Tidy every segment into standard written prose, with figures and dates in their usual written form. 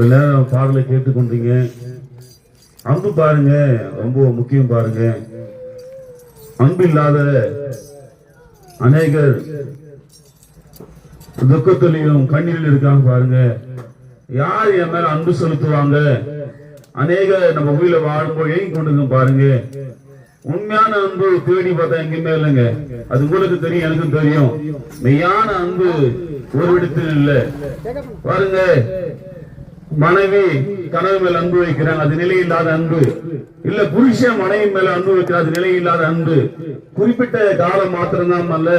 நேரம் பாடலை கேட்டுக்கொண்டீங்க. அன்பு பாருங்க, ரொம்ப முக்கியம் பாருங்க. அன்பு இல்லாத அநேகர் துக்கத்திலையும் கண்ணீரில் இருக்காங்க பாருங்க. யார் என் மேல அன்பு செலுத்துவாங்க? அநேக நம்ம ஊரில் வாழும்போது ஏங்கி கொண்டு பாருங்க. உண்மையான அன்பு தேடி பார்த்தா எங்கேயுமே இல்லைங்க. அது உங்களுக்கு தெரியும், எனக்கும் தெரியும். மெய்யான அன்பு ஒரு இடத்தில் இல்லை பாருங்க. மனைவி கணவன் மேல அன்பு வைக்கிறாங்க, அது நிலை இல்லாத அன்பு. இல்ல புருஷன் மனைவி மேல அன்பு வைக்கிறார், அது நிலை இல்லாத அன்பு. குறிப்பிட்ட காலம் மாத்திரம் அல்ல,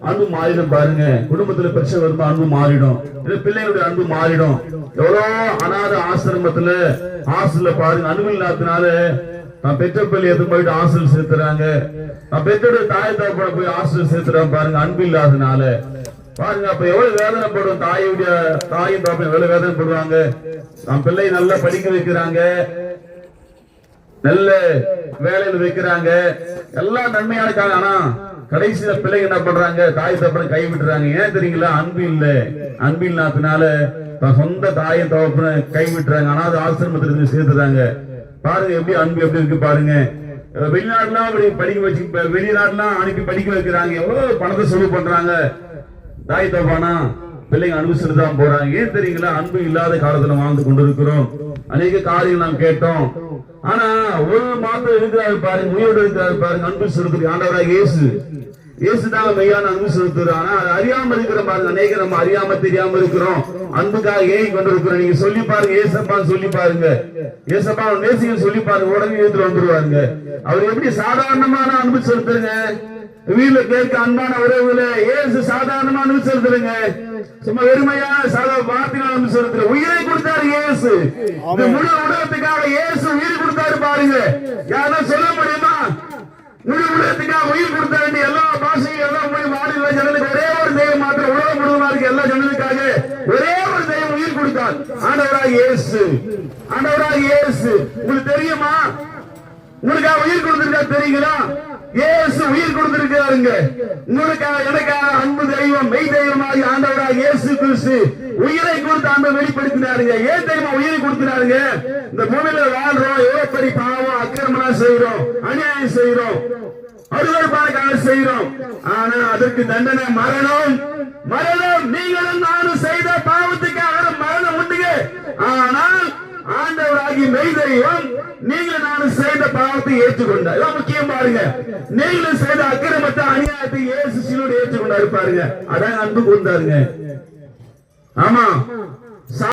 அன்பு மாறிடும் பாருங்க. குடும்பத்துல பிரச்சனை வரும்போது அன்பு மாறிடும், பிள்ளைகளுடைய அன்பு மாறிடும். எவ்வளவு அநாத ஆசிரமத்துல ஹாஸ்டல்ல பாருங்க, அன்பு இல்லாதனால நான் பெற்ற பிள்ளை எடுத்து போயிட்டு ஹாஸ்டல் சேர்த்துறாங்க. நான் பெற்றோட தாய் தகப்பட போய் ஹாஸ்டல் சேர்த்துறாங்க பாருங்க, அன்பு இல்லாதனால பாருங்க. அப்ப எவ்வளவு வேதனைப்படும் தாயுடைய தாயும் தகப்பன் எவ்வளவு வேதனைப்படுவாங்க. நம்ம பிள்ளை நல்லா படிக்க வைக்கிறாங்க, நல்ல வேலையில வைக்கிறாங்க, எல்லாம் நன்மையா இருக்காங்க. ஆனா கடைசியில பிள்ளைங்க என்ன பண்றாங்க? தாய் தகப்பனை கை விட்டுறாங்க. ஏன் தெரியுங்களா? அன்பு இல்ல. அன்பு இல்லாதனால சொந்த தாயும் தகப்பனை கை விட்டுறாங்க, ஆனா அது ஆசிரமத்திலிருந்து சேர்த்துறாங்க. பாருங்க எப்படி அன்பு எப்படி இருக்கு பாருங்க. வெளிநாட்டுலாம் படிக்க வச்சு, வெளிநாட்டுலாம் அனுப்பி படிக்க வைக்கிறாங்க, எவ்வளவு பணத்தை செலவு பண்றாங்க. தாய் தகப்பனா பிள்ளைங்க அனுபவிச்சுட்டு தான் போறாங்க. ஏன் தெரியுங்களா? அன்பு இல்லாத காலத்துல வாழ்ந்து கொண்டிருக்கிறோம். அநேக காரியங்கள் நாம் கேட்டோம், ஆனா ஒரு மாதம் இருக்கிறாரு பாருங்க, உயிரோடு இருக்கிறாரு பாருங்க. அன்பு செலுத்துறது ஆண்டவராக இயேசுதான் மெய்யான அன்பு செலுத்துறோம். ஆனா அது அறியாம இருக்கிற பாருங்க. அநேக நம்ம அறியாம தெரியாம இருக்கிறோம், அன்புக்காக ஏங்கி கொண்டிருக்கிறோம். நீங்க சொல்லி பாருங்க, ஏசப்பான்னு சொல்லி பாருங்க, ஏசப்பா நேசிக்க சொல்லி பாருங்க, உடனே எடுத்துட்டு வந்துருவாங்க. அவர் எப்படி சாதாரணமான அன்பு செலுத்துருங்க. வீட்டுல கேட்க அன்பான உறவுகளே, ஏசு சாதாரணமா அன்பு செலுத்துருங்க. சும்மா வெறுமையான வார்த்தைகள் அன்பு செலுத்துற. உயிரை கொடுத்தாரு இயேசு, இந்த முழு உலகத்துக்காக இயேசு உயிர் கொடுத்தாரு பாருங்க. யாரும் சொல்ல முடியுமா? முழு உலகத்துக்காக உயிர் கொடுத்த வேண்டிய எல்லா பாஷையும் எல்லாம் போய் மாநில ஜனங்களுக்கு ஒரே ஒரு தெய்வம் மாத்திரம் உலகம் முழுவதுமா இருக்கு. எல்லா ஜனங்களுக்காக ஒரே ஒரு தெய்வம் உயிர் கொடுத்தார், ஆண்டவராக இயேசு. ஆண்டவராக இயேசு உங்களுக்கு தெரியுமா? உங்களுக்காக உயிர் கொடுத்திருக்காரு தெரியுங்களா? இயேசு உயிர் கொடுத்திருக்கிறாருங்க. உங்களுக்காக எனக்காக அன்பு தெய்வம், மெய் தெய்வமாகி ஆண்டவராக இயேசு கிறிஸ்து உயிரை கொடுத்து அன்பை வெளிப்படுத்தினாருங்க. ஏன் தெரியுமா உயிரை கொடுத்தினாருங்க? இந்த பூமியில வாழ்றோம், எவ்வளவு பெரிய பாவம் அக்கிரமம் செய்யறோம், அநியாயம் செய்யறோம், அருவருப்பாக செய்யறோம். ஆனா அதற்கு தண்டனை மரணம். மரணம் நீங்களும் நானும் செய்த பாவத்துக்காக மரணம் உண்டுங்க. ஆனால் ஆண்டவராகி மெய் தெய்வம் நீங்கள் நானும் செய்த பாவத்தை ஏற்றுக்கொண்டார். முக்கியம் பாருங்க, நீங்களும் செய்த அக்கிரமத்தை அநியாயத்தை இயேசு சிலுவையில் ஏற்றுக்கொண்டாரு பாருங்க. அதான் அன்பு கொண்டாருங்க. ஆமா.